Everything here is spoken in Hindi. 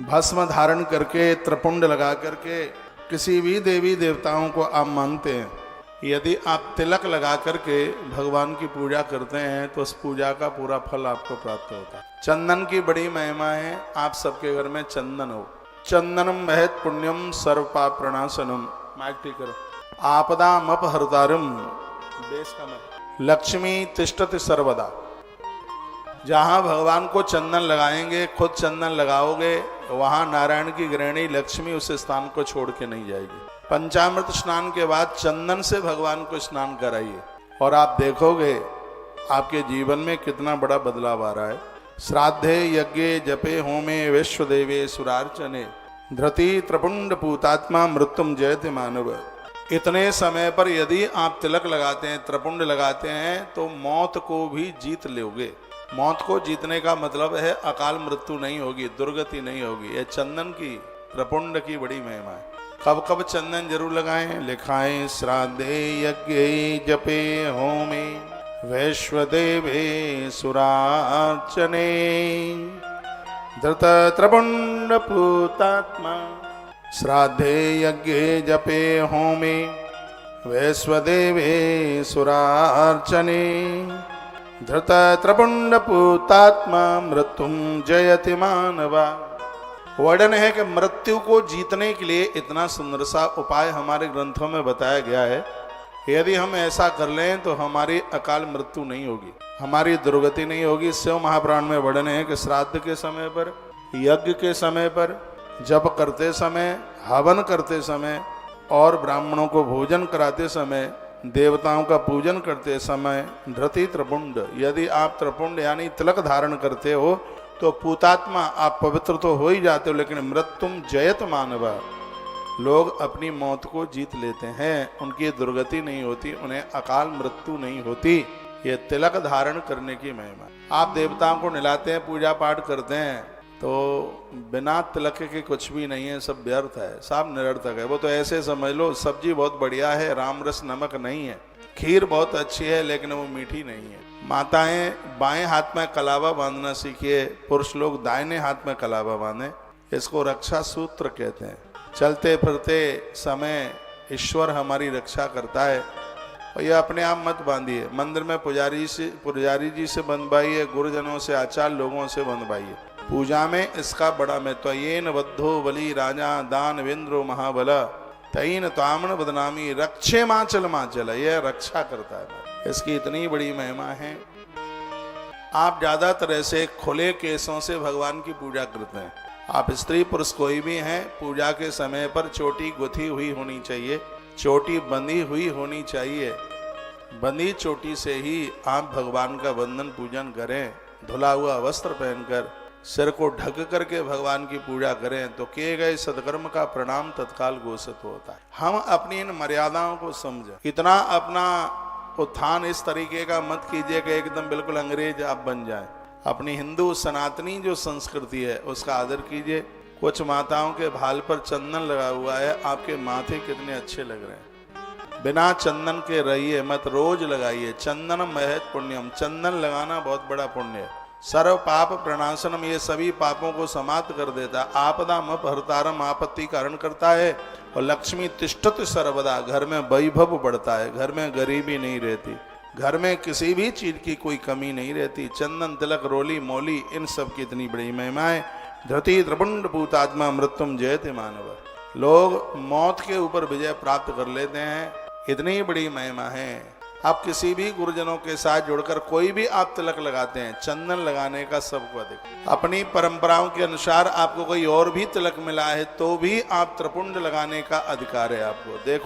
भस्म धारण करके त्रिपुंड लगा करके किसी भी देवी देवताओं को आप मानते हैं, यदि आप तिलक लगा करके भगवान की पूजा करते हैं तो उस पूजा का पूरा फल आपको प्राप्त होता है। चंदन की बड़ी महिमा है, आप सबके घर में चंदन हो। चंदनम महत पुण्यम सर्व पाप प्रणाशनम, माइक ठीक करो। आपदाम अपहर्तारम, बेस का मत, लक्ष्मी तिष्ठति सर्वदा। जहाँ भगवान को चंदन लगाएंगे, खुद चंदन लगाओगे, वहाँ नारायण की गृहिणी लक्ष्मी उस स्थान को छोड़ के नहीं जाएगी। पंचामृत स्नान के बाद चंदन से भगवान को स्नान कराइए और आप देखोगे आपके जीवन में कितना बड़ा बदलाव आ रहा है। श्राद्धे यज्ञे जपे होमे विश्वदेवे सुरार्चने, धृति त्रिपुंड पूतात्मा मृत्युम जयति मानव। इतने समय पर यदि आप तिलक लगाते हैं, त्रिपुंड लगाते हैं, तो मौत को भी जीत लोगे। मौत को जीतने का मतलब है अकाल मृत्यु नहीं होगी, दुर्गति नहीं होगी। यह चंदन की, त्रिपुंड की बड़ी महिमा है। कब कब चंदन जरूर लगाएं? लिखाएं श्राद्धे यज्ञे जपे होमे वैश्वदेवे सुरार्चने, धृत त्रिपुंड पूतात्मा। श्राद्धे यज्ञे जपे होमे वैश्वदेवे सुरार्चने, धृत त्रिपुंड पूतात्मा मृत्युम जयति मानवा। वर्णन है कि मृत्यु को जीतने के लिए इतना सुंदर सा उपाय हमारे ग्रंथों में बताया गया है। यदि हम ऐसा कर लें तो हमारी अकाल मृत्यु नहीं होगी, हमारी दुर्गति नहीं होगी। शिव महापुराण में वर्णन है कि श्राद्ध के समय पर, यज्ञ के समय पर, जप करते समय, हवन करते समय और ब्राह्मणों को भोजन कराते समय, देवताओं का पूजन करते समय, धृति त्रिपुंड, यदि आप त्रिपुंड यानी तिलक धारण करते हो तो पूतात्मा, आप पवित्र तो हो ही जाते हो, लेकिन मृत्युम जयत मानवा, लोग अपनी मौत को जीत लेते हैं, उनकी दुर्गति नहीं होती, उन्हें अकाल मृत्यु नहीं होती। ये तिलक धारण करने की महिमा। आप देवताओं को नहलाते हैं, पूजा पाठ करते हैं, तो बिना तिलक के कुछ भी नहीं है, सब व्यर्थ है, सब निरर्थक है। वो तो ऐसे समझ लो सब्जी बहुत बढ़िया है, राम रस नमक नहीं है, खीर बहुत अच्छी है लेकिन वो मीठी नहीं है। माताएं बाएं हाथ में कलावा बांधना सीखिए, पुरुष लोग दाहिने हाथ में कलावा बांधे। इसको रक्षा सूत्र कहते हैं। चलते फिरते समय ईश्वर हमारी रक्षा करता है। और ये अपने आप मत बांधिए, मंदिर में पुजारी जी से बंधवाइए, गुरुजनों से, आचार्य लोगों से बंधवाइए। पूजा में इसका बड़ा महत्व। येन बद्धो बलि राजा दानवेंद्रो महाबला, तैन तामण बदनामी रक्षे माचल माचल, यह रक्षा करता है। इसकी इतनी बड़ी महिमा है। आप ज्यादातर ऐसे खुले केसों से भगवान की पूजा करते हैं। आप स्त्री पुरुष कोई भी हैं, पूजा के समय पर चोटी गुथी हुई होनी चाहिए, चोटी बंधी हुई होनी चाहिए। बंधी चोटी से ही आप भगवान का वंदन पूजन करें। धुला हुआ वस्त्र पहनकर, सिर को ढक करके भगवान की पूजा करें तो किए गए सत्कर्म का प्रणाम तत्काल घोषित होता है। हम अपनी इन मर्यादाओं को समझें। इतना अपना उत्थान इस तरीके का मत कीजिए कि एकदम बिल्कुल अंग्रेज आप बन जाएं। अपनी हिंदू सनातनी जो संस्कृति है उसका आदर कीजिए। कुछ माताओं के भाल पर चंदन लगा हुआ है, आपके माथे कितने अच्छे लग रहे हैं। बिना चंदन के रहिए मत, रोज लगाइए। चंदनम महत पुण्यम, चंदन लगाना बहुत बड़ा पुण्य है। सर्व पाप प्रणाशनम, ये सभी पापों को समाप्त कर देता है। आपदाम अपहर्तारम, आपत्ति का हरण करता है। और लक्ष्मी तिष्ठति सर्वदा, घर में वैभव बढ़ता है, घर में गरीबी नहीं रहती, घर में किसी भी चीज की कोई कमी नहीं रहती। चंदन तिलक रोली मौली इन सब की इतनी बड़ी महिमा है। धृति त्रिपुंड पूतात्मा मृत्युम जयति मानव। लोग मौत के ऊपर विजय प्राप्त कर लेते हैं, इतनी बड़ी महिमा है। आप किसी भी गुरुजनों के साथ जुड़कर कोई भी आप तिलक लगाते हैं, चंदन लगाने का सबको अधिक। अपनी परंपराओं के अनुसार आपको कोई और भी तिलक मिला है तो भी आप त्रिपुंड लगाने का अधिकार है आपको। देखो